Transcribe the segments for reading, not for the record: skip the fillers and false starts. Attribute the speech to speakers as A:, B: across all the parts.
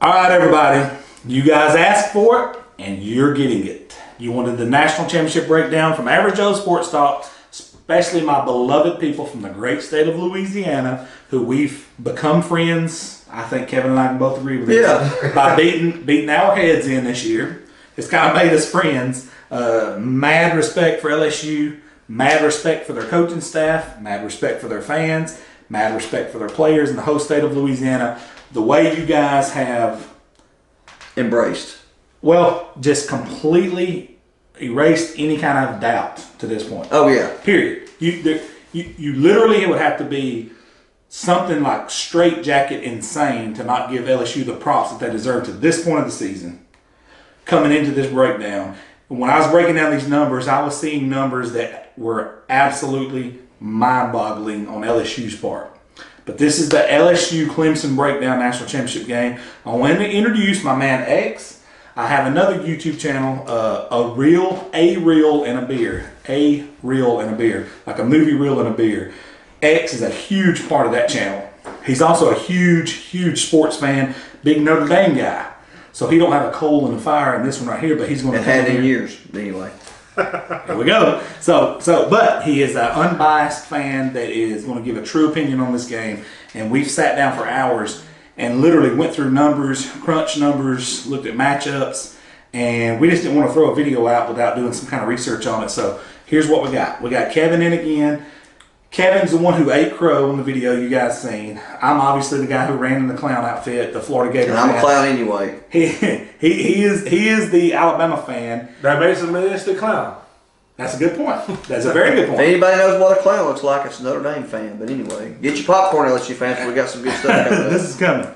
A: All right, everybody. You guys asked for it, and you're getting it. You wanted the national championship breakdown from Average Joe Sports Talk, especially my beloved people from the great state of Louisiana, who we've become friends. I think Kevin and I can both agree with this.
B: Yeah.
A: By beating our heads in this year. It's kind of made us friends. Mad respect for LSU, mad respect for their coaching staff, mad respect for their fans, mad respect for their players in the whole state of Louisiana. The way you guys have
B: embraced,
A: well, just completely erased any kind of doubt to this point.
B: Oh yeah.
A: Period. You literally would have to be something like straitjacket insane to not give LSU the props that they deserve to this point of the season. Coming into this breakdown, when I was breaking down these numbers, I was seeing numbers that were absolutely mind-boggling on LSU's part. But this is the LSU Clemson breakdown national championship game. I wanted to introduce my man X. I have another YouTube channel, a reel and a beer. A reel and a beer. Like a movie reel and a beer. X is a huge part of that channel. He's also a huge sports fan, big Notre Dame guy. So he don't have a coal in the fire in this one right here, but he's going to
B: have in years anyway.
A: Here we go. But he is an unbiased fan that is going to give a true opinion on this game. And we've sat down for hours and literally went through numbers, crunched numbers, looked at matchups, and we just didn't want to throw a video out without doing some kind of research on it. So here's what we got. We got Kevin in again. Kevin's the one who ate crow in the video you guys seen. I'm obviously the guy who ran in the clown outfit, the Florida Gator
B: fan.
A: I'm
B: a clown anyway.
A: He is the Alabama fan.
C: That basically is the clown.
A: That's a good point. That's a very good point.
B: If anybody knows what a clown looks like, it's a Notre Dame fan. But anyway, get your popcorn, LSU fans. We got some good stuff coming up.
A: This is coming.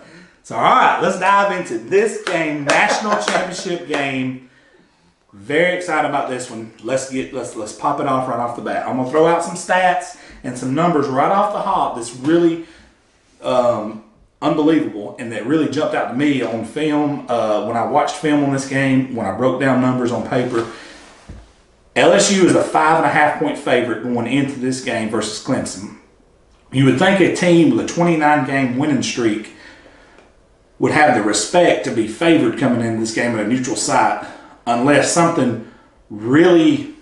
A: So all right, let's dive into this game, national championship game. Very excited about this one. Let's pop it off right off the bat. I'm gonna throw out some stats and some numbers right off the hop that's really unbelievable and that really jumped out to me on film when I watched film on this game, when I broke down numbers on paper. LSU is a 5.5 point favorite going into this game versus Clemson. You would think a team with a 29 game winning streak would have the respect to be favored coming into this game at a neutral site unless something really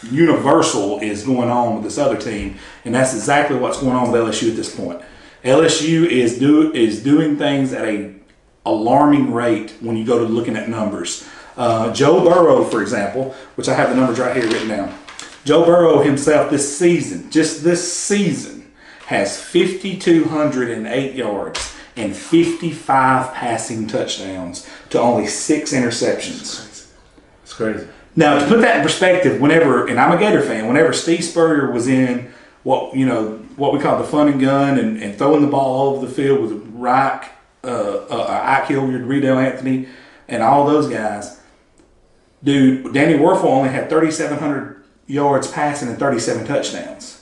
A: universal is going on with this other team, and that's exactly what's going on with LSU at this point. LSU is doing things at a alarming rate when you go to looking at numbers. Joe Burrow, for example, which I have the numbers right here written down. Joe Burrow himself this season, just this season, has 5,208 yards and 55 passing touchdowns to only 6 interceptions.
C: It's crazy.
A: Now, to put that in perspective, and I'm a Gator fan, whenever Steve Spurrier was in what we call the fun and gun and throwing the ball all over the field with Ike Hilliard, Riedel Anthony, and all those guys, dude, Danny Werfel only had 3,700 yards passing and 37 touchdowns.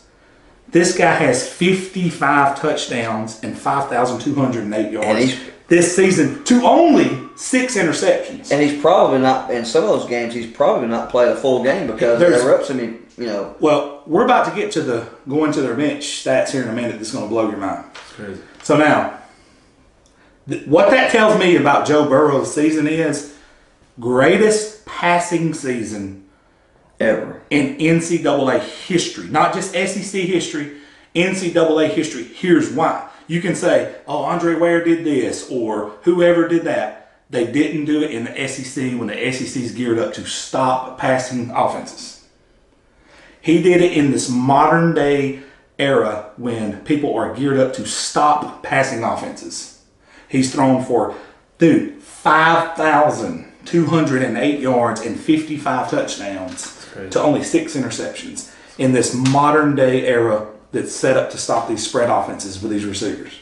A: This guy has 55 touchdowns and 5,208 yards this season to only 6 interceptions.
B: And he's probably not, in some of those games, he's probably not played a full game because they're up to me,
A: Well, we're about to get to going to their bench stats here in a minute that's going to blow your mind.
C: It's crazy.
A: So now, what that tells me about Joe Burrow's season is greatest passing season
B: ever
A: in NCAA history. Not just SEC history, NCAA history. Here's why. You can say, oh, Andre Ware did this or whoever did that. They didn't do it in the SEC when the SEC's geared up to stop passing offenses. He did it in this modern day era when people are geared up to stop passing offenses. He's thrown for, 5,208 yards and 55 touchdowns to only 6 interceptions in this modern day era that's set up to stop these spread offenses with these receivers.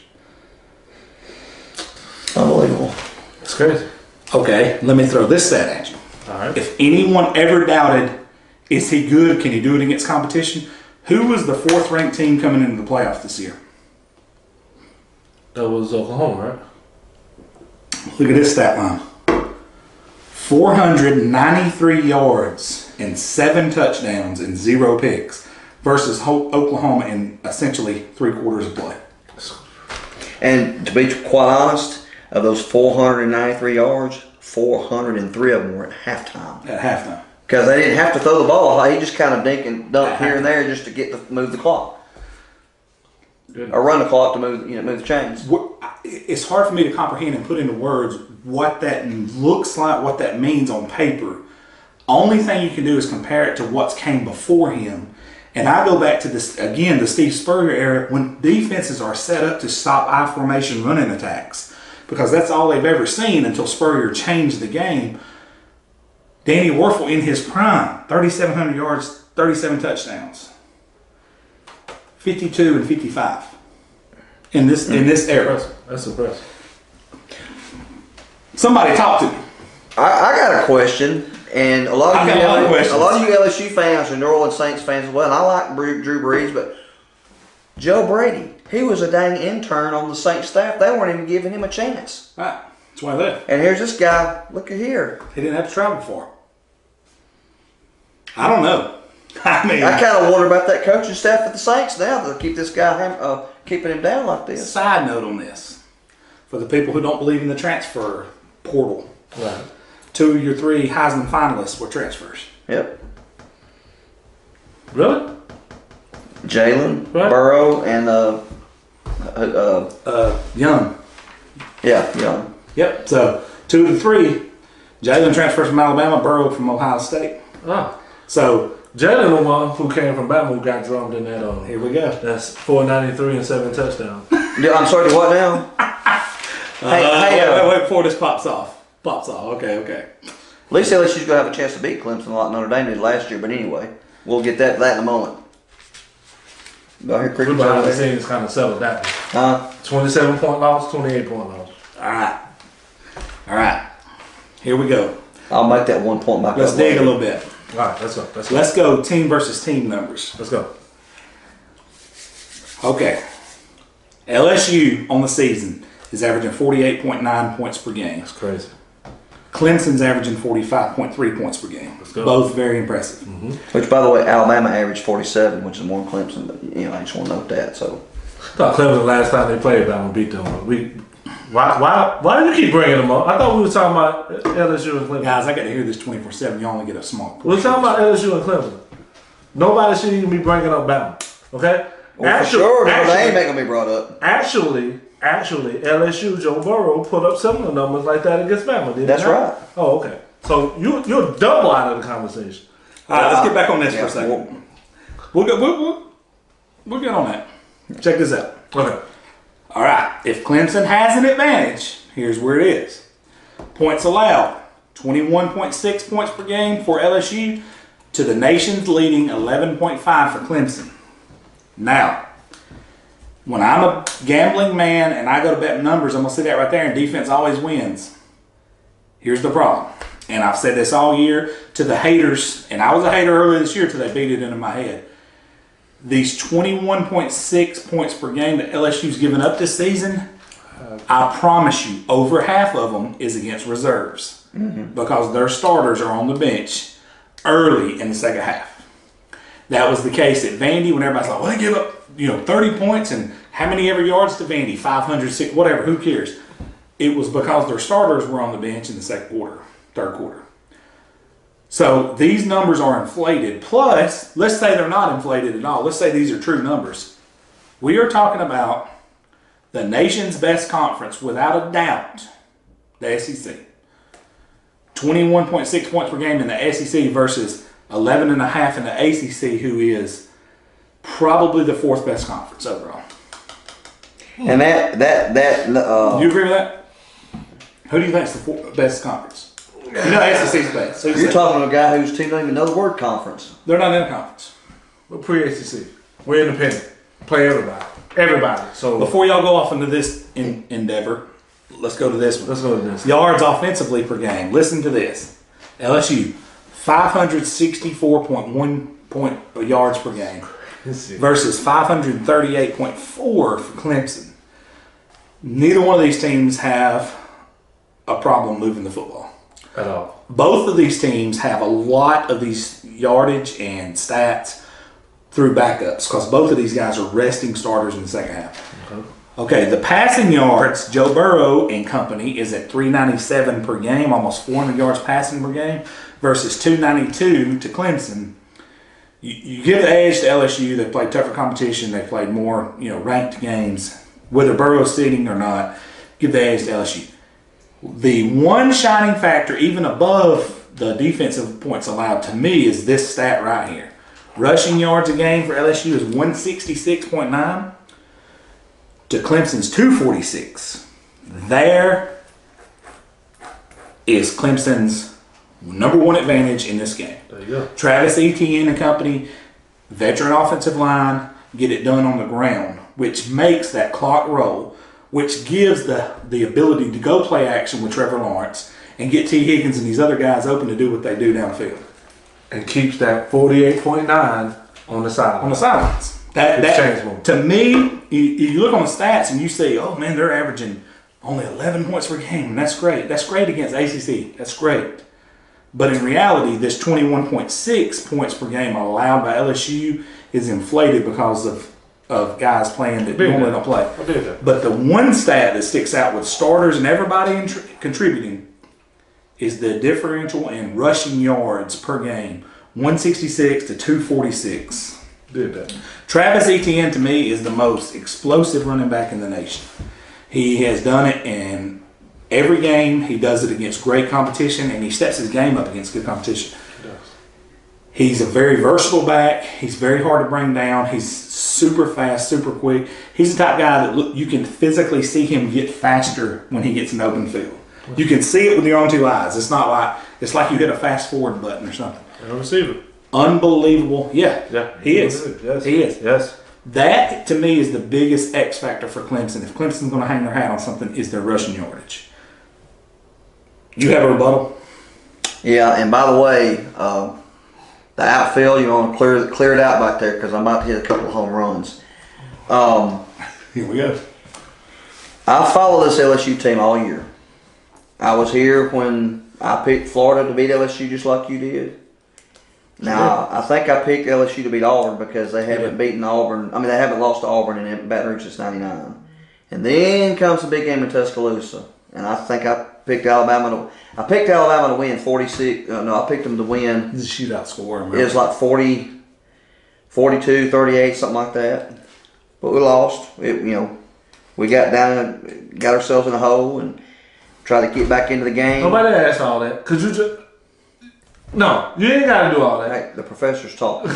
B: Unbelievable.
C: It's crazy.
A: Okay, let me throw this stat at you.
C: All right.
A: If anyone ever doubted, is he good? Can he do it against competition? Who was the 4th ranked team coming into the playoffs this year?
C: That was Oklahoma, right?
A: Look at this stat line. 493 yards and 7 touchdowns and 0 picks versus Oklahoma in essentially 3/4 of play.
B: And to be quite honest, Of those 493 yards, 403 of them were at halftime.
A: At halftime.
B: Because they didn't have to throw the ball. He just kind of dunked here and there just to move the clock.
C: Good.
B: Or run the clock to move the chains.
A: It's hard for me to comprehend and put into words what that looks like, what that means on paper. Only thing you can do is compare it to what came before him. And I go back to this again, the Steve Spurrier era, when defenses are set up to stop I formation running attacks, because that's all they've ever seen until Spurrier changed the game. Danny Werfel in his prime, 3,700 yards, 37 touchdowns, 52 and 55 in this era.
C: That's impressive.
A: Somebody talk to me.
B: I got a question, and a lot of you LSU fans and New Orleans Saints fans as well. And I like Drew Brees, but Joe Brady, he was a dang intern on the Saints staff. They weren't even giving him a chance.
A: Right. That's why I left.
B: And here's this guy. Look at here.
A: He didn't have to travel far. I don't know. I mean,
B: I kind of wonder about that coaching staff at the Saints now to keep this guy keeping him down like this.
A: Side note on this, for the people who don't believe in the transfer portal,
C: Right.
A: 2 of your 3 Heisman finalists were transfers.
B: Yep.
C: Really?
B: Jalen,
C: Right.
B: Burrow, and
A: Young.
B: Young.
A: Yep. So 2 of the 3, Jalen transfers from Alabama, Burrow from Ohio State.
C: Ah.
A: So
C: Jalen, the one who came from Bama, who got drummed in that.
A: here we go.
C: That's 493 and 7 touchdowns.
B: Yeah, I'm sorry. What now?
A: Wait before this pops off. Okay.
B: At least LSU's gonna have a chance to beat Clemson like Notre Dame did last year. But anyway, we'll get that in a moment. Go ahead,
C: We're behind the scenes kind of settled that. 27-point loss, 28-point loss.
A: All right. Here we go.
B: I'll make that 1 point back.
A: Let's dig a little bit.
C: All right, let's go.
A: Let's go team versus team numbers.
C: Let's go.
A: Okay. LSU on the season is averaging 48.9 points per game.
C: That's crazy.
A: Clemson's averaging 45.3 points per game.
C: Let's go.
A: Both very impressive.
C: Mm-hmm.
B: Which, by the way, Alabama averaged 47, which is more than Clemson. But I just want to note that. So,
C: I thought Clemson last time they played Bama beat them. Why do you keep bringing them up? I thought we were talking about LSU and Clemson.
A: Guys, I got to hear this 24/7. You only get a small portion.
C: We're talking about LSU and Clemson. Nobody should even be bringing up Bama. Okay?
B: for sure, the name ain't gonna be brought up.
C: Actually, LSU, Joe Burrow put up similar numbers like that against Bama.
B: That's right.
C: Oh, okay. So you're double out of the conversation.
A: All right, let's get back on this for a second. We'll get on that. Check this out.
C: Okay.
A: All right, if Clemson has an advantage, here's where it is. Points allowed, 21.6 points per game for LSU to the nation's leading 11.5 for Clemson. Now, when I'm a gambling man and I go to bet numbers, I'm going to see that right there, and defense always wins. Here's the problem, and I've said this all year to the haters, and I was a hater earlier this year until they beat it into my head. These 21.6 points per game that LSU's given up this season, I promise you, over half of them is against reserves because their starters are on the bench early in the second half. That was the case at Vandy when everybody's like, well, they give up 30 points and how many ever yards to Vandy? 500, 600, whatever, who cares? It was because their starters were on the bench in the second quarter, third quarter. So these numbers are inflated. Plus, let's say they're not inflated at all. Let's say these are true numbers. We are talking about the nation's best conference, without a doubt, the SEC. 21.6 points per game in the SEC versus 11.5 in the ACC, who is probably the fourth best conference overall.
B: And
A: Do you agree with that? Who do you think is the best conference? SEC's best. So
B: you're talking to a guy whose team don't even know the word conference.
A: They're not in a conference.
C: We're pre-ACC. We're independent. Play everybody. Everybody. So
A: before y'all go off into this endeavor, let's go to this one.
C: Let's go to this.
A: Yards offensively per game. Listen to this. LSU, 564.1 yards per game versus 538.4 for Clemson. Neither one of these teams have a problem moving the football.
C: At all.
A: Both of these teams have a lot of these yardage and stats through backups because both of these guys are resting starters in the second half. Okay, the passing yards, Joe Burrow and company is at 397 per game, almost 400 yards passing per game, versus 292 to Clemson. You give the edge to LSU. They played tougher competition. They played more, ranked games. Whether Burrow's sitting or not, give the edge to LSU. The one shining factor, even above the defensive points allowed, to me, is this stat right here. Rushing yards a game for LSU is 166.9 to Clemson's 246. There is Clemson's number one advantage in this game.
C: There you go.
A: Travis Etienne and company, veteran offensive line, get it done on the ground, which makes that clock roll, which gives the ability to go play action with Trevor Lawrence and get T. Higgins and these other guys open to do what they do downfield.
C: And keeps that 48.9 on the sidelines.
A: On the sidelines. That to me, you look on the stats and you see, oh man, they're averaging only 11 points per game. And that's great. That's great against ACC. That's great. But in reality, this 21.6 points per game allowed by LSU is inflated because of guys playing that normally don't play. But the one stat that sticks out with starters and everybody contributing is the differential in rushing yards per game, 166 to 246.
C: Did that.
A: Travis Etienne, to me, is the most explosive running back in the nation. He has done it in every game. He does it against great competition, and he steps his game up against good competition.
C: He does.
A: He's a very versatile back. He's very hard to bring down. He's super fast, super quick. He's the type of guy that you can physically see him get faster when he gets in open field. You can see it with your own two eyes. It's like you hit a fast forward button or something.
C: And a receiver.
A: Unbelievable. Yeah. He is.
C: Yes.
A: He is.
C: Yes.
A: That, to me, is the biggest X factor for Clemson. If Clemson's going to hang their hat on something, is their rushing yardage. You have a rebuttal?
B: Yeah, and by the way, the outfield, you want to clear it out back there because I'm about to hit a couple of home runs.
A: Here we go.
B: I follow this LSU team all year. I was here when I picked Florida to beat LSU just like you did. Now, I think I picked LSU to beat Auburn because they haven't beaten Auburn. I mean, they haven't lost to Auburn in Baton Rouge since '99. And then comes the big game in Tuscaloosa. And I think I picked Alabama to win 46. No, I picked them to win.
A: This is a shootout score.
B: It was like 40, 42, 38, something like that. But we lost. We got down and got ourselves in a hole and tried to get back into the game.
C: Nobody asked all that. Could you just... No, you ain't got to do all that.
B: Hey, the professor's talking.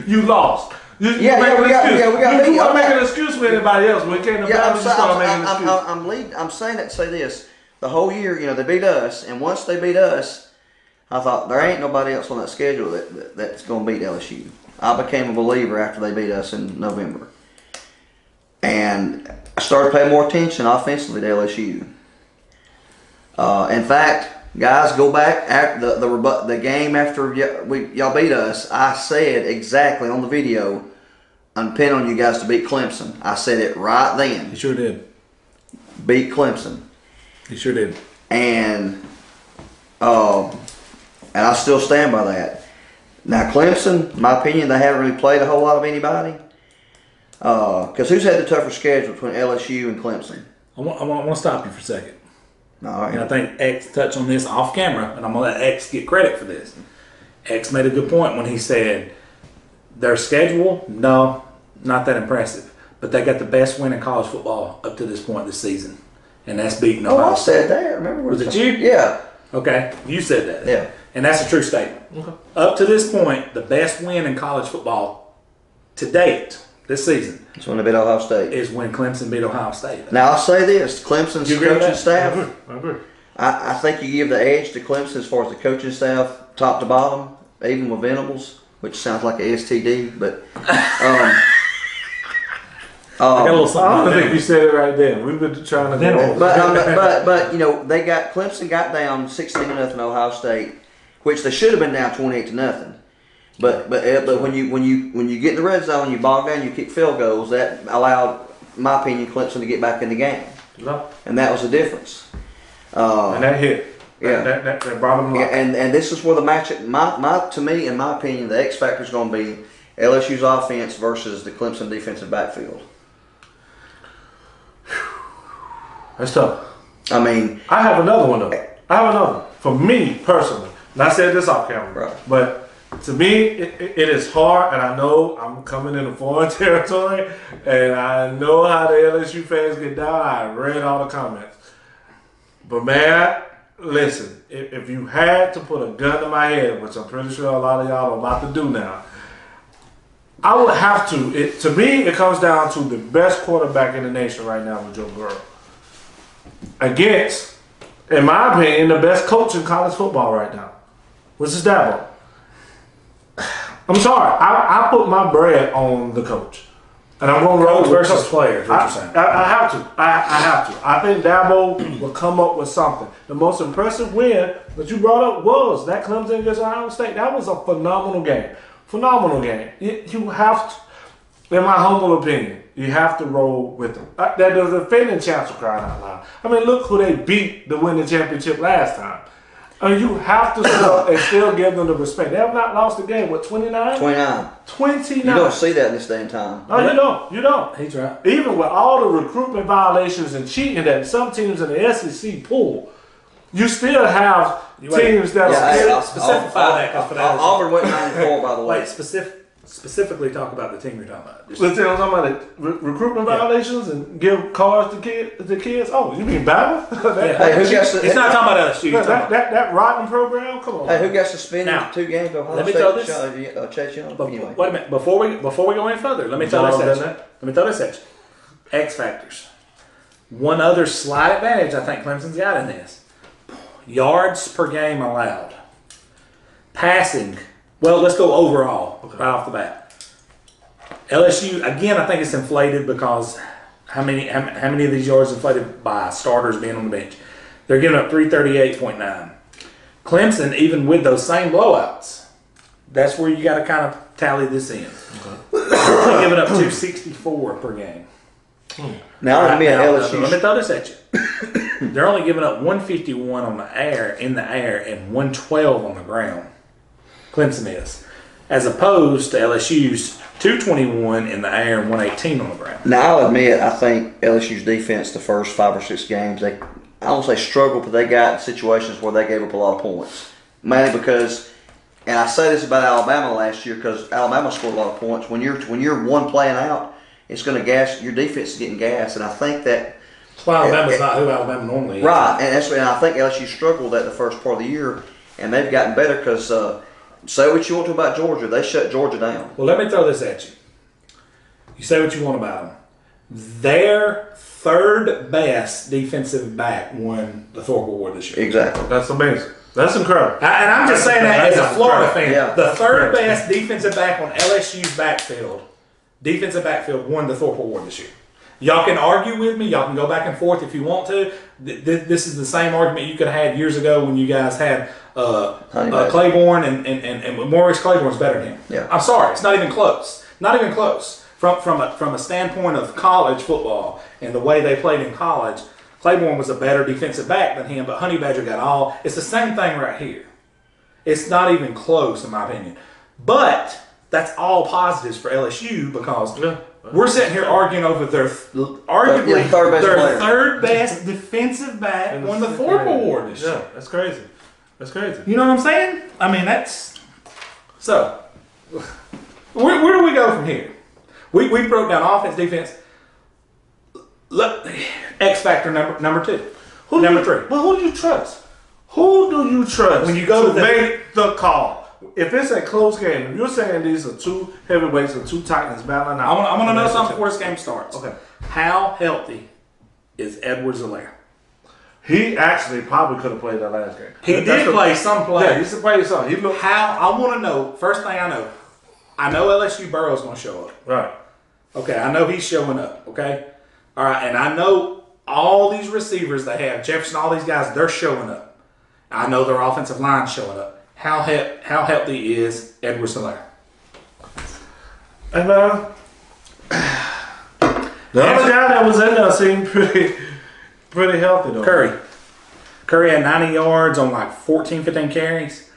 C: You lost. You
B: we got beat.
C: You want to make an excuse with anybody else. When it came to Bama, you start making an excuse.
B: I'm saying that to say this. The whole year, they beat us. And once they beat us, I thought, there ain't nobody else on that schedule that's going to beat LSU. I became a believer after they beat us in November. And I started paying more attention offensively to LSU. In fact, guys, go back after the game after y'all beat us. I said exactly on the video, I'm pinning on you guys to beat Clemson. I said it right then.
A: You sure did.
B: Beat Clemson.
A: You sure did.
B: And I still stand by that. Now Clemson, in my opinion, they haven't really played a whole lot of anybody. Because who's had the tougher schedule between LSU and Clemson?
A: I want to stop you for a second.
B: All right.
A: And I think X touched on this off camera, and I'm going to let X get credit for this. X made a good point when he said their schedule, no, not that impressive. But they got the best win in college football up to this point this season. And that's beating Ohio
B: I said that. Remember?
A: Was it you?
B: Yeah.
A: Okay. You said that.
B: Yeah.
A: And that's a true statement.
C: Okay.
A: Up to this point, the best win in college football to date this season
B: It's when they beat Ohio State.
A: is when Clemson beat Ohio State.
B: Now, I'll say this. Clemson's
A: You agree with
B: coaching
A: that?
B: staff,
C: I agree.
B: I think you give the edge to Clemson as far as the coaching staff, top to bottom, even with Venables, which sounds like a STD, but
A: I got a little something.
C: I don't
A: on
C: think
A: there.
C: you said it right then. We've been trying to
A: Venables.
B: but Clemson got down 16-0 Ohio State, which they should have been down 28-0. But when you get in the red zone, you bog down, you kick field goals. That allowed, in my opinion, Clemson to get back in the game, and that was the difference.
C: And that hit.
B: Yeah.
C: That brought them luck.
B: And this is where the matchup, to me, in my opinion, the X factor is going to be LSU's offense versus the Clemson defensive backfield.
C: That's tough.
B: I mean,
C: I have another one though. I have another one. For me personally, and I said this off camera,
B: right.
C: but to me, it is hard, and I know I'm coming into foreign territory, and I know how the LSU fans get down. I read all the comments. But man, listen, if you had to put a gun to my head, which I'm pretty sure a lot of y'all are about to do now, I would have to. To me, it comes down to the best quarterback in the nation right now with Joe Burrow. Against, in my opinion, the best coach in college football right now, which is Dabo. I'm sorry, I put my bread on the coach. And I'm going to roll
A: versus players, what you're saying.
C: I have to. I have to. I think Dabo will come up with something. The most impressive win that you brought up was that Clemson against Ohio State. That was a phenomenal game. Phenomenal game. You have to, in my humble opinion, you have to roll with them. They're the defending champs are crying out loud. I mean, look who they beat to win the championship last time. I mean, you have to still give them the respect. They have not lost the game. What, 29?
B: 29.
C: 29.
B: You don't see that in this day and time.
C: No, you don't. You don't.
A: He's right.
C: Even with all the recruitment violations and cheating that some teams in the SEC pull, you still have teams that are
A: specify that.
B: Auburn went 9-4, by the way.
A: Wait, specifically talk about the team you're talking about.
C: Let's say I'm talking about recruitment violations and give cars to kids. Oh, you mean Bama?
B: Hey, who gets
A: He's not talking about LSU.
C: That rotten program? Come on.
B: Hey, who got suspended
A: Now,
B: 2 games? Ohio
A: let me
B: State,
A: throw this.
B: Chase Young. Anyway.
A: Wait a minute. Before we go any further, let me throw this at you. Let me throw this at you. X factors. One other slight advantage I think Clemson's got in this: yards per game allowed. Passing. Well, let's go overall right off the bat. LSU again. I think it's inflated because how many of these yards inflated by starters being on the bench? They're giving up 338.9. Clemson, even with those same blowouts, that's where you got to kind of tally this in. Okay. They're giving up 264 per game.
B: Now, let me
A: throw this at you. They're only giving up 151 in the air, and 112 on the ground. Clemson is, as opposed to LSU's 221 in the air and 118 on the ground.
B: Now, I'll admit, I think LSU's defense the first 5 or 6 games, I don't say struggled, but they got in situations where they gave up a lot of points. Mainly because, and I say this about Alabama last year because Alabama scored a lot of points. When you're one playing out, it's going to gas, your defense is getting gas, and I think that.
A: That's why Alabama's not who Alabama normally is.
B: Right, and I think LSU struggled at the first part of the year, and they've gotten better because. Say what you want to about Georgia. They shut Georgia down.
A: Well, let me throw this at you. You say what you want about them. Their third best defensive back won the Thorpe Award this year.
B: Exactly.
C: That's amazing. That's incredible.
A: And I'm just saying that as a Florida fan.
B: Yeah.
A: The third best defensive back on LSU's defensive backfield won the Thorpe Award this year. Y'all can argue with me. Y'all can go back and forth if you want to. This is the same argument you could have had years ago when you guys had Claiborne and Maurice Claiborne's better than him.
B: Yeah.
A: I'm sorry, it's not even close. Not even close. From a standpoint of college football and the way they played in college, Claiborne was a better defensive back than him. But Honey Badger got all. It's the same thing right here. It's not even close in my opinion. But that's all positives for LSU because. We're sitting here arguing over their third best defensive back won the Thorpe Award this year.
C: Yeah, that's crazy. That's crazy.
A: You know what I'm saying? I mean, that's so. Where do we go from here? We broke down offense, defense. Look, X factor number 2, number 3.
C: But who do you trust? Who do you trust
A: when you go to
C: make the call? If it's a close game, if you're saying these are 2 heavyweights or 2 titans battling out,
A: I want to know something before this game starts.
C: Okay.
A: How healthy is Edwards-Helaire?
C: He actually probably could have played that last game.
A: He did play some plays.
C: Yeah, he did play some.
A: I want to know, first thing I know LSU Burrow's going to show up.
C: Right.
A: Okay, I know he's showing up, okay? All right, and I know all these receivers they have, Jefferson, all these guys, they're showing up. I know their offensive line's showing up. How healthy is Edwards-Helaire?
C: And the other guy that was in there seemed pretty healthy though.
A: Curry had 90 yards on like 14, 15 carries.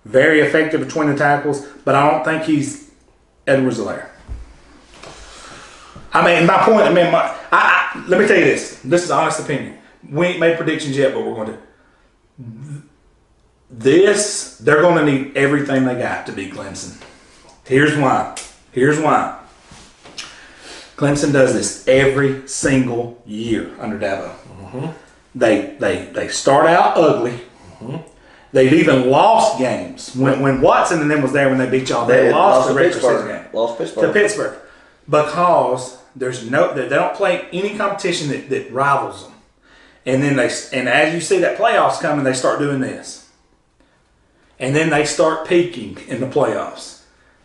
A: Very effective between the tackles, but I don't think he's Edwards-Helaire. I mean, my point. Let me tell you this. This is honest opinion. We ain't made predictions yet, but we're going to. They're going to need everything they got to beat Clemson. Here's why. Clemson does this every single year under Dabo. Mm-hmm. They start out ugly. Mm-hmm. They've even lost games. When Watson and them was there when they beat y'all, they lost the regular season game.
B: Lost Pittsburgh.
A: To Pittsburgh. Because they don't play any competition that rivals them. And then as you see that playoffs coming, they start doing this. And then they start peaking in the playoffs.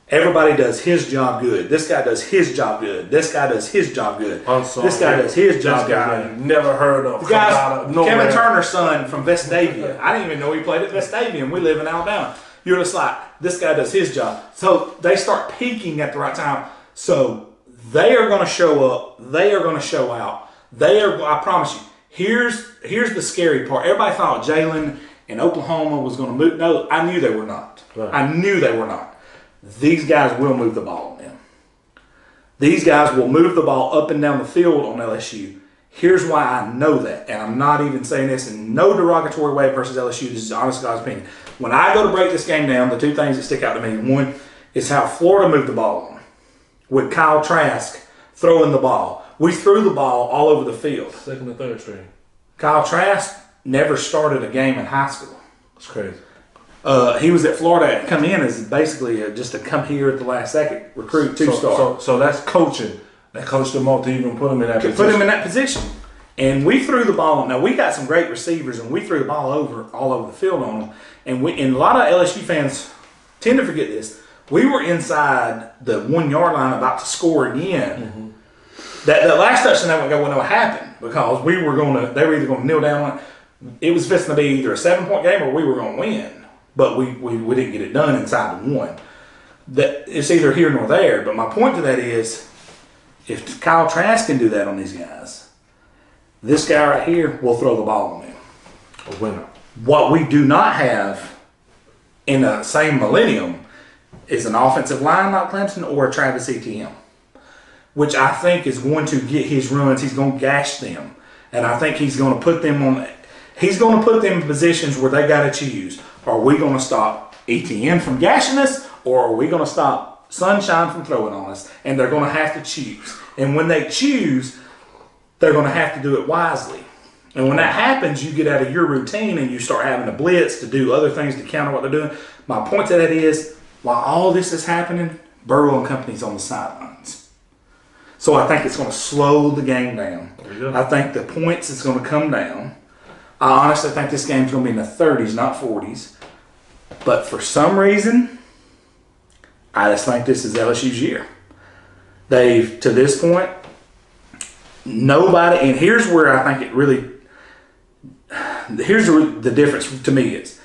A: Everybody does his job good. This guy does his job good. This guy does his job good. This guy does his job good.
C: Never heard of.
A: Kevin Turner's son from Vestavia. I didn't even know he played at Vestavia, and we live in Alabama. You're just like, this guy does his job. So they start peaking at the right time. So they are going to show up. They are going to show out. I promise you. Here's the scary part. Everybody thought Jalen in Oklahoma was going to move. No, I knew they were not. Right. I knew they were not. These guys will move the ball on them. These guys will move the ball up and down the field on LSU. Here's why I know that, and I'm not even saying this in no derogatory way versus LSU. This is honest God's opinion. When I go to break this game down, the two things that stick out to me, one is how Florida moved the ball on with Kyle Trask throwing the ball. We threw the ball all over the field.
C: Second and third string.
A: Kyle Trask never started a game in high school.
C: That's crazy.
A: He was at Florida, come in as basically just to come here at the last second, recruit two-star.
C: So that's coaching. That coached him up to even put him in that position.
A: Put him in that position. And we threw the ball. Now, we got some great receivers, and we threw the ball all over the field on them. And a lot of LSU fans tend to forget this. We were inside the 1 yard line about to score again. Mm-hmm. That last touchdown that wasn't going to happen because they were either going to kneel down on it. It was fixing to be either a 7-point game or we were going to win. But we didn't get it done inside the one. That it's either here nor there. But my point to that is, if Kyle Trask can do that on these guys, this guy right here will throw the ball on them.
C: A winner.
A: What we do not have in the same millennium is an offensive line like Clemson or a Travis Etienne, which I think is going to get his runs. He's going to gash them, and I think he's going to put them on. He's going to put them in positions where they got to choose. Are we going to stop Etienne from gashing us, or are we going to stop Sunshine from throwing on us? And they're going to have to choose. And when they choose, they're going to have to do it wisely. And when that happens, you get out of your routine and you start having to blitz to do other things to counter what they're doing. My point to that is, while all this is happening, Burrow and company's on the sidelines. So I think it's going to slow the game down. I think the points is going to come down. I honestly think this game's going to be in the 30s, not 40s. But for some reason, I just think this is LSU's year. They've, to this point, nobody, and here's where I think it really, here's the difference to me is,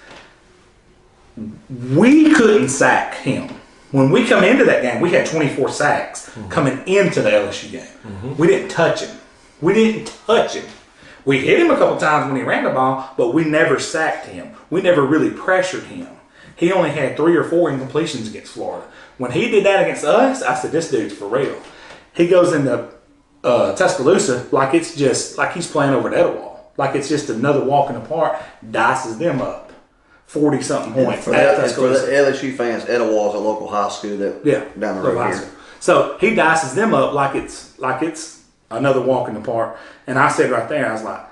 A: we couldn't sack him. When we come into that game, we had 24 sacks coming into the LSU game. Mm-hmm. We didn't touch him. We hit him a couple times when he ran the ball, but we never sacked him. We never really pressured him. He only had 3 or 4 incompletions against Florida. When he did that against us, I said, this dude's for real. He goes into Tuscaloosa like it's just like he's playing over at Etowah. Like it's just another walk in the park, dices them up. 40-something points.
B: For the LSU fans, Etowah is a local high school down the road here.
A: So he dices them up like it's another walk in the park. And I said right there, I was like,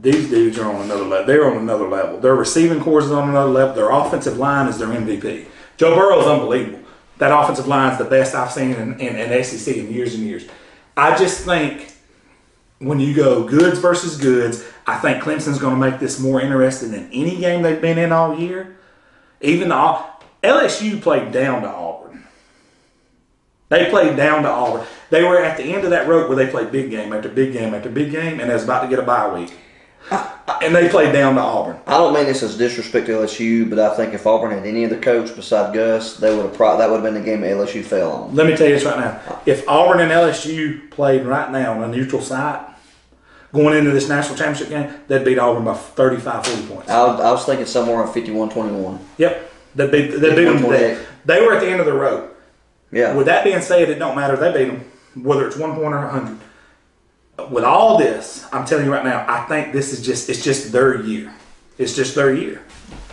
A: these dudes are on another level. They're on another level. Their receiving corps is on another level. Their offensive line is their MVP. Joe Burrow is unbelievable. That offensive line is the best I've seen in SEC in years and years. I just think when you go goods versus goods, I think Clemson's going to make this more interesting than any game they've been in all year. Even LSU played down to Auburn. They played down to Auburn. They were at the end of that road where they played big game after big game after big game, and they was about to get a bye week. And they played down to Auburn.
B: I don't mean this as disrespect to LSU, but I think if Auburn had any other coach beside Gus, that would have been the game that LSU fell on.
A: Let me tell you this right now. If Auburn and LSU played right now on a neutral site, going into this national championship game, they'd beat Auburn by 35, 40 points.
B: I was thinking somewhere on 51-21.
A: Yep. They'd beat them today. They were at the end of the road.
B: Yeah.
A: With that being said, it don't matter. They beat them, whether it's 1 point or 100. with all this, I'm telling you right now, I think it's just their year. It's just their year.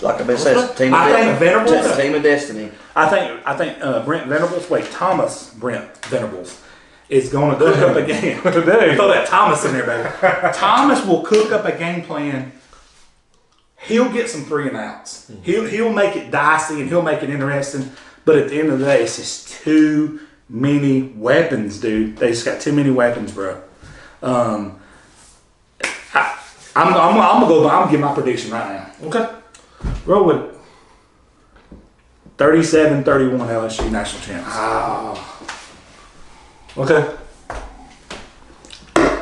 B: Like I've been saying, team of destiny.
A: I think Thomas Brent Venables is going to cook up a game. Throw that Thomas in there, baby. Thomas will cook up a game plan. He'll get some 3 and outs. He'll make it dicey and he'll make it interesting. But at the end of the day, it's just too many weapons, dude. They just got too many weapons, bro. I'm gonna give my prediction right now.
C: Okay. Roll with it.
A: 37-31 LSU national champs.
C: Okay.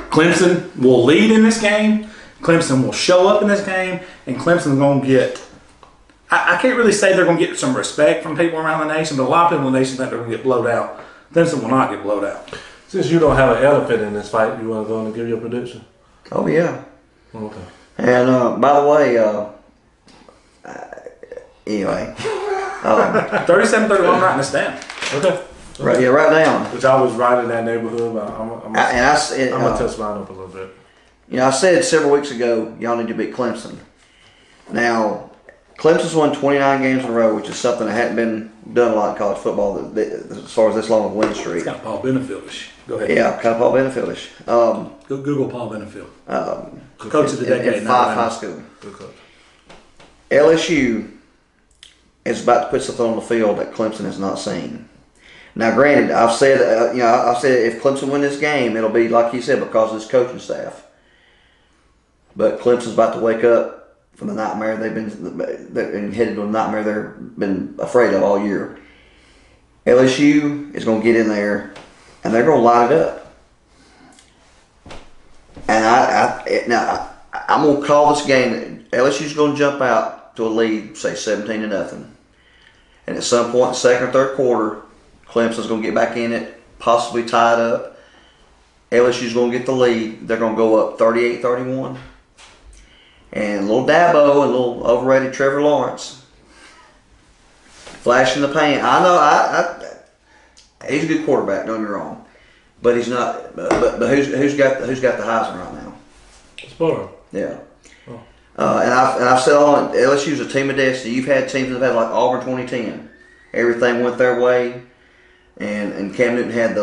A: Clemson will lead in this game. Clemson will show up in this game, and Clemson's going to get. I can't really say they're going to get some respect from people around the nation, but a lot of people in the nation think they're going to get blowed out. Clemson will not get blowed out.
C: Since you don't have an elephant in this fight, you want to go and give your prediction?
B: Oh yeah.
C: Okay.
B: And by the way, anyway,
A: 37-31. I'm writing this down.
C: Okay.
B: Right, yeah, right down.
C: Which I was right in that neighborhood, but I'm gonna touch mine up a little bit.
B: You know, I said several weeks ago, y'all need to beat Clemson. Now, Clemson's won 29 games in a row, which is something that hadn't been done a lot in college football as far as this long of a win streak.
A: It's kind of Paul Benefield-ish. Go ahead.
B: Yeah, kind of Paul Benefield-ish.
A: Go Google Paul Benefield. Coach of the decade.
B: In 5 high school.
C: Good coach.
B: LSU is about to put something on the field that Clemson has not seen. Now, granted, I've said if Clemson win this game, it'll be like you said because of this coaching staff. But Clemson's about to wake up from the nightmare they've been headed to a nightmare they've been afraid of all year. LSU is going to get in there, and they're going to light it up. And I'm going to call this game. LSU's going to jump out to a lead, say 17-0, and at some point, in the second or third quarter, Clemson's going to get back in it, possibly tie it up. LSU's going to get the lead. They're going to go up 38-31. And little Dabo and little overrated Trevor Lawrence flashing the pan. I know he's a good quarterback. Don't get me wrong, but he's not. But who's got the Heisman right now?
C: Spurrier.
B: Yeah. Oh. And I've said all LSU's a team of destiny. You've had teams that have had like Auburn 2010. Everything went their way. And Cam Newton had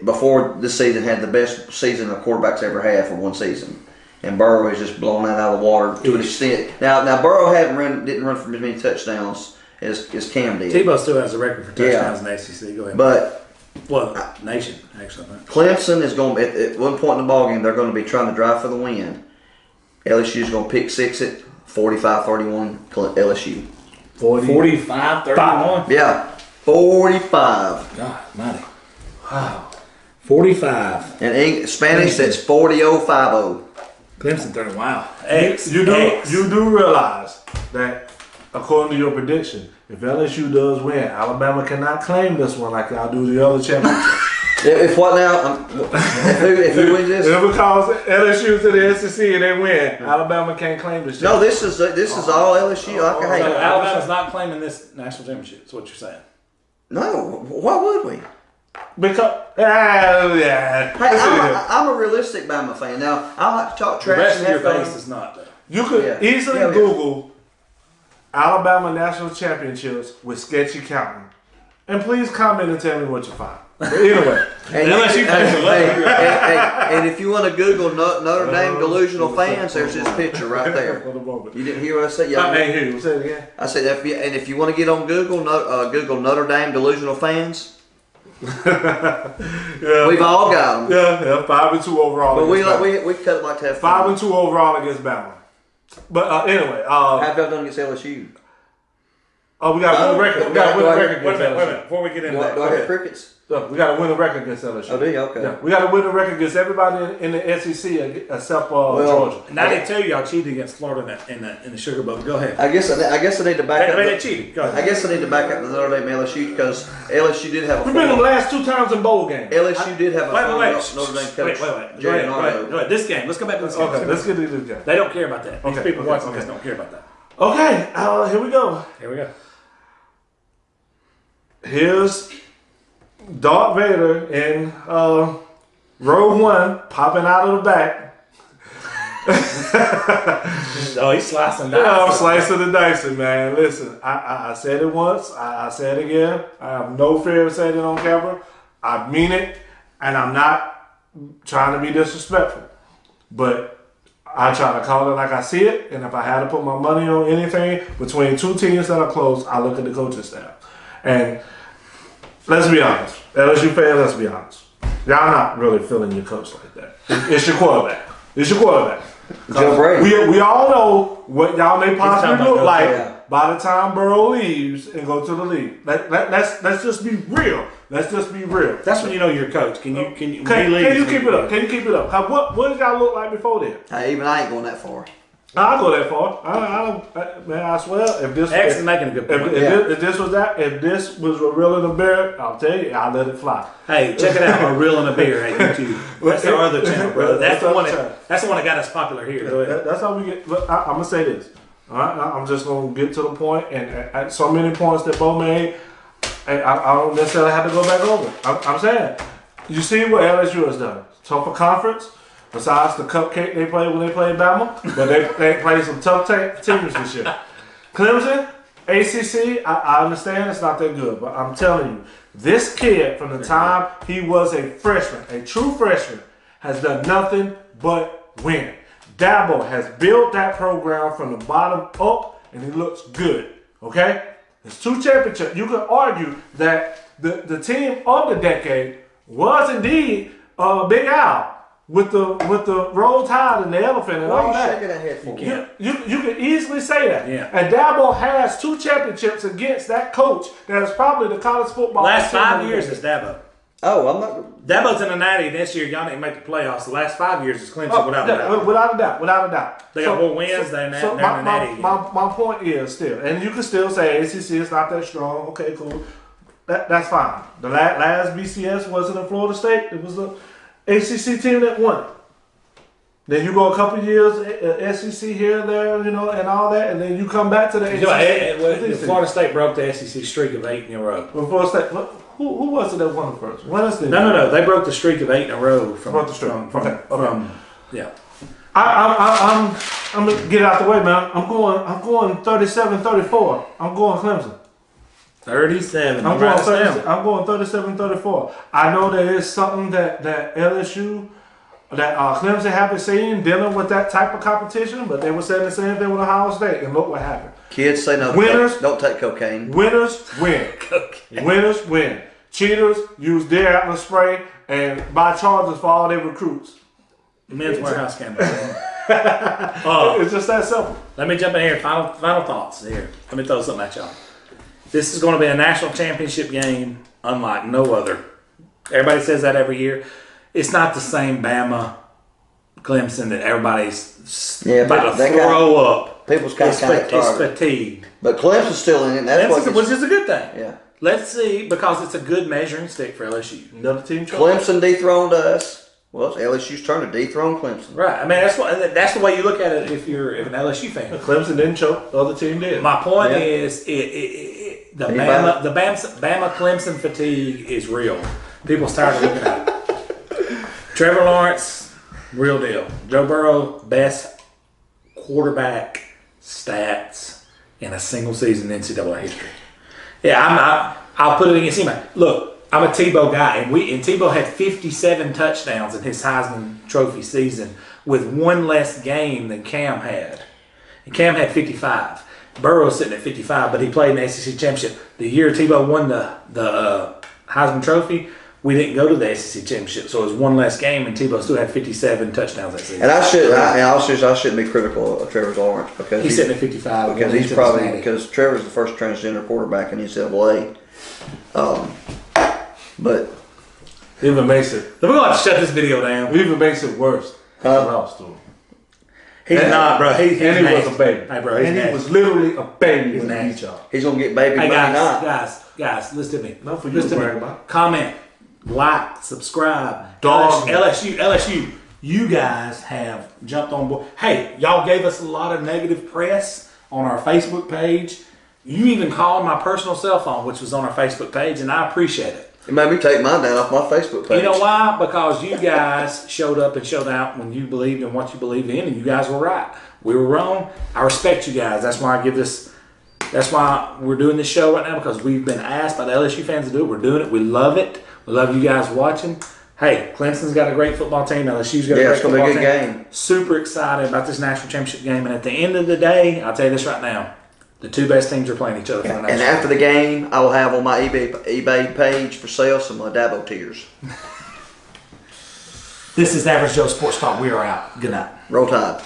B: before this season had the best season a quarterback's ever had for one season, and Burrow has just blown that out of the water to an extent. Now Burrow didn't run for as many touchdowns as Cam did.
A: Tebow still has a record for touchdowns in the ACC. Go ahead.
B: But
A: nation actually.
B: Clemson is going to at one point in the ballgame they're going to be trying to drive for the win. LSU is going to pick 6 it 45-31 LSU.
A: 45-31.
B: Yeah. 45.
A: God, mighty. Wow. 45.
B: And in Spanish, that's 40-50.
A: Clemson 30. Wow.
C: You do realize that, according to your prediction, if LSU does win, Alabama cannot claim this one like y'all do the other championships.
B: If what now? If who wins this?
C: If it calls LSU to the SEC and they win, Alabama can't claim this.
B: No, this is all LSU.
A: So Alabama's not claiming this national championship. That's what you're saying.
B: No, why would we?
C: Because
B: Hey, I'm a realistic Bama fan. Now I like to talk trash.
A: The rest
B: and
A: of your
B: have
A: base
B: fun.
A: is not though.
C: You could easily Google Alabama national championships with sketchy counting, and please comment and tell me what you find. But anyway,
B: and if you want to Google Notre Dame delusional fans, there's his picture right there. You didn't hear what I said?
C: I ain't hear you. Say it again.
B: I said, if you want to get on Google, Google Notre Dame delusional fans.
C: Yeah,
B: we've all got them.
C: Yeah, 5-2 overall.
B: But we cut it like to have
C: 5-2 overall against Bama. But anyway,
B: how have y'all done against LSU?
C: Oh, we got to win the record. We got to win the record.
A: Wait a minute. Before we get into that,
B: do I have crickets?
C: We got to win the record against LSU.
B: Oh, do you? Okay.
C: Yeah, we got to win the record against everybody in the SEC except Georgia.
A: 92, y'all cheated against Florida in the Sugar Bowl. Go ahead.
B: I guess I need to back up.
A: They cheated. Go ahead.
B: I guess I need to back up the Notre Dame LSU because LSU did have a.
C: We've been the last 2 times in bowl games.
B: LSU did have a
A: Notre
B: Dame coach.
A: Wait. Go ahead. This game. Let's go back to this game.
C: Okay, let's get to this game.
A: They don't care about that. These people watching this don't care about that.
C: Okay, here we go. Here's Darth Vader in Row one popping out of the back.
A: Oh, he's slicing
C: Yeah, I'm
A: dice.
C: slicing and dicing, man. Listen, I said it once. I said it again. I have no fear of saying it on camera. I mean it, and I'm not trying to be disrespectful. But I try to call it like I see it, and if I had to put my money on anything between two teams that are close, I look at the coaching staff. And let's be honest, LSU fans, let's be honest. Y'all not really feeling your coach like that. It's your quarterback. It's your quarterback.
B: Joe Brady.
C: We all know what y'all may possibly look like
B: yeah.
C: by the time Burrow leaves and go to the league. Let's just be real. Let's just be real.
A: That's when you know you're a coach. Can you
C: Can you keep it up? Can you keep it up? What did y'all look like before then?
B: Hey, even I ain't going that far.
C: I'll go that far. Man, I swear, if this
A: X is making a good point.
C: if this was a real and a bear, I'll tell you, I'll let it fly.
A: Hey, check it out, A Real and a Beer at YouTube. That's our other channel, bro. That's the one that got us popular here. Go ahead.
C: That's how we get. Look, I'm gonna say this. All right, I'm just gonna get to the point, and at so many points that Bo made, and I don't necessarily have to go back over. I'm saying, you see what LSU has done. Tougher conference. Besides the cupcake they played when they played Bama, but they played some tough teams this year. Clemson, ACC, I understand it's not that good, but I'm telling you, this kid from the time he was a freshman, a true freshman, has done nothing but win. Dabo has built that program from the bottom up, and he looks good. Okay, there's 2 championships. You could argue that the team of the decade was indeed Big Al. With the Roll Tide and the elephant and
B: Why
C: all
B: are you
C: that.
B: shaking that head for?
C: You can easily say that.
A: Yeah.
C: And Dabo has 2 championships against that coach that is probably the college football.
A: Last 5 years is Dabo.
B: Oh, I'm not.
A: Dabo's in the 90. This year, y'all didn't make the playoffs. The last 5 years is Clemson without a doubt.
C: Without a doubt. Without a doubt.
A: They got more wins than that.
C: My point is still, and you can still say ACC is not that strong. Okay, cool. That's fine. The last BCS wasn't in Florida State. It was the ACC team that won. Then you go a couple years, SEC here and there, and all that, and then you come back to the ACC.
A: Florida State broke the SEC streak of 8 in a row.
C: Well, Florida State, who was it that won the first?
A: No. They broke the streak of 8 in a row. Yeah.
C: I'm gonna get it out the way, man. I'm going 37-34. I'm going Clemson.
A: 37.
C: I'm going 37-34. I know there is something that LSU. That Clemson haven't seen dealing with that type of competition, but they were saying the same thing with Ohio State, and look what happened.
B: Kids say no.
C: Winners
B: don't take cocaine.
C: Winners win. Winners win. Cheaters use deer antler spray and buy charges for all their recruits.
A: Men's Warehouse campaign.
C: It's just that simple.
A: Let me jump in here. Final thoughts here. Let me throw something at y'all. This is going to be a national championship game unlike no other. Everybody says that every year. It's not the same Bama, Clemson that everybody's about to throw up.
B: People's kind of
A: It's fatigued.
B: But Clemson's still in it.
A: Which is a good thing.
B: Yeah.
A: Let's see, because it's a good measuring stick for LSU.
C: Another team.
B: Clemson dethroned us. Well, it's LSU's turn to dethrone Clemson.
A: Right. I mean, that's the way you look at it if you're an LSU fan.
C: Clemson didn't choke. The other team did.
A: My point is, the Bama Clemson fatigue is real. People's tired of looking at it. Trevor Lawrence, real deal. Joe Burrow, best quarterback stats in a single season in NCAA history. Yeah, I'll put it against him. Look, I'm a Tebow guy, and Tebow had 57 touchdowns in his Heisman Trophy season with one less game than Cam had. And Cam had 55. Burrow's sitting at 55, but he played in the SEC Championship. The year Tebow won the Heisman Trophy, we didn't go to the SEC Championship, so it was one less game, and Tebow still had 57 touchdowns that season.
B: And I shouldn't be critical of Trevor Lawrence because
A: he's sitting at 55
B: because Trevor's the first transgender quarterback in NCAA. But
C: even makes it.
A: We're going to have to shut this video down.
C: Even makes it worse.
A: He's not, bro. He
C: was a baby.
A: Hey, bro.
C: He was literally a baby.
B: He's gonna get baby money now.
A: Guys, listen to me.
C: Not for you to brag about.
A: Comment, like, subscribe.
C: Dog.
A: LSU. You guys have jumped on board. Hey, y'all gave us a lot of negative press on our Facebook page. You even called my personal cell phone, which was on our Facebook page, and I appreciate it.
B: It made me take mine down off my Facebook page.
A: You know why? Because you guys showed up and showed out when you believed in what you believed in, and you guys were right. We were wrong. I respect you guys. That's why I give this. That's why we're doing this show right now, because we've been asked by the LSU fans to do it. We're doing it. We love it. We love you guys watching. Hey, Clemson's got a great football team. LSU's got a great football team.
B: It's going to be a good game.
A: Super excited about this national championship game. And at the end of the day, I'll tell you this right now. The two best teams are playing each other for the national.
B: And after the game, I will have on my eBay page for sale some Dabo tears.
A: This is Average Joe Sports Talk. We are out. Good night.
B: Roll Tide.